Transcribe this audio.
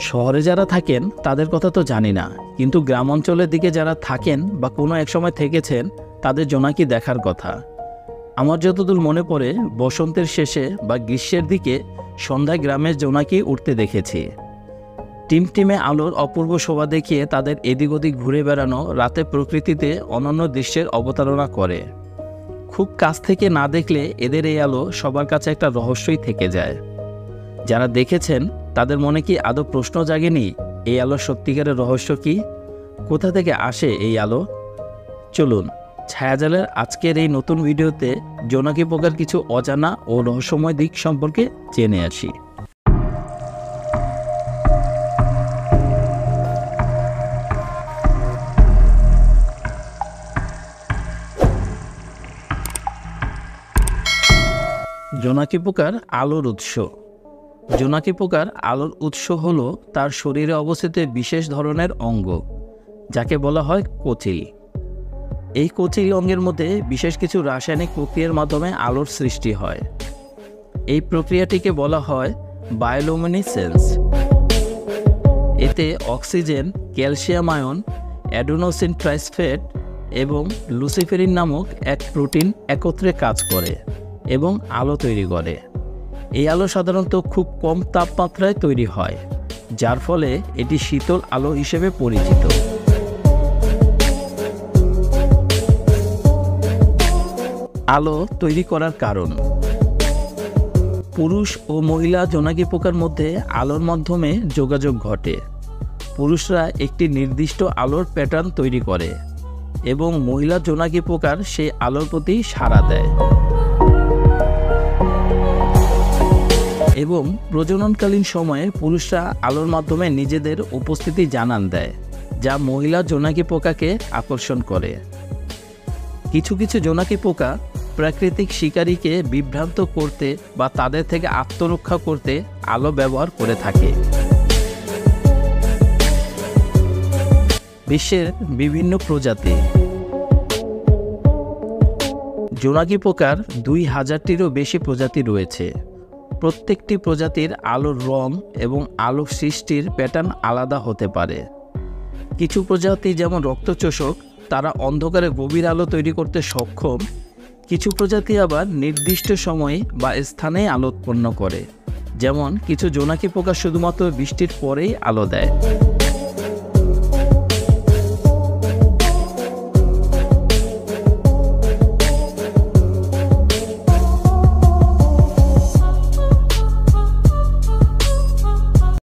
শহরে যারা থাকেন তাদের কথা তো জানি না, কিন্তু গ্রাম অঞ্চলের দিকে যারা থাকেন বা কোনো এক সময় থেকেছেন তাদের জোনাকি দেখার কথা। আমার যতদূর মনে পড়ে, বসন্তের শেষে বা গ্রীষ্মের দিকে সন্ধ্যায় গ্রামের জোনাকি উঠতে দেখেছি। টিমটিমে আলোর অপূর্ব শোভা দেখিয়ে তাদের এদিক ওদিক ঘুরে বেড়ানো রাতে প্রকৃতিতে অনন্য দৃশ্যের অবতারণা করে। খুব কাছ থেকে না দেখলে এদের এই আলো সবার কাছে একটা রহস্যই থেকে যায়। যারা দেখেছেন তাদের মনে কি আদৌ প্রশ্ন জাগেনি, এই আলোর সত্যিকারের রহস্য কি? কোথা থেকে আসে এই আলো? চলুন ছায়াজালের আজকের এই নতুন ভিডিওতে জোনাকি পোকার কিছু অজানা ও রহস্যময় দিক সম্পর্কে জেনে আসি। জোনাকি পোকার আলোর উৎস। জোনাকি পোকার আলোর উৎস হল তার শরীরে অবস্থিত বিশেষ ধরনের অঙ্গ, যাকে বলা হয় কচিল। এই কচিল অঙ্গের মধ্যে বিশেষ কিছু রাসায়নিক প্রক্রিয়ার মাধ্যমে আলোর সৃষ্টি হয়। এই প্রক্রিয়াটিকে বলা হয় বায়োলুমিনেসেন্স। এতে oxygen, calcium ion, adenosine triphosphate এবং লুসিফেরিন নামক এক প্রোটিন একত্রে কাজ করে এবং আলো তৈরি করে। এই আলো সাধারণত খুব কম তাপমাত্রায় তৈরি হয়, যার ফলে এটি শীতল আলো হিসেবে পরিচিত। আলো তৈরি করার কারণ। পুরুষ ও মহিলা জোনাকি পোকার মধ্যে আলোর মাধ্যমে যোগাযোগ ঘটে। পুরুষরা একটি নির্দিষ্ট আলোর প্যাটার্ন তৈরি করে এবং মহিলা জোনাকি পোকার সেই আলোর প্রতি সাড়া দেয় এবং প্রজননকালীন সময়ে পুরুষরা আলোর মাধ্যমে নিজেদের উপস্থিতি জানান দেয়, যা মহিলা জোনাকি পোকাকে আকর্ষণ করে। কিছু কিছু জোনাকি পোকা প্রাকৃতিক শিকারীকে বিভ্রান্ত করতে বা তাদের থেকে আত্মরক্ষা করতে আলো ব্যবহার করে থাকে। বিশ্বের বিভিন্ন প্রজাতি। জোনাকি পোকার 2000-টিরও বেশি প্রজাতি রয়েছে। প্রত্যেকটি প্রজাতির আলোর রং এবং আলো সৃষ্টির প্যাটার্ন আলাদা হতে পারে। কিছু প্রজাতি যেমন রক্তচোষক, তারা অন্ধকারে গভীর আলো তৈরি করতে সক্ষম। কিছু প্রজাতি আবার নির্দিষ্ট সময়ে বা স্থানে আলো উৎপন্ন করে, যেমন কিছু জোনাকি পোকা শুধুমাত্র বৃষ্টির পরেই আলো দেয়।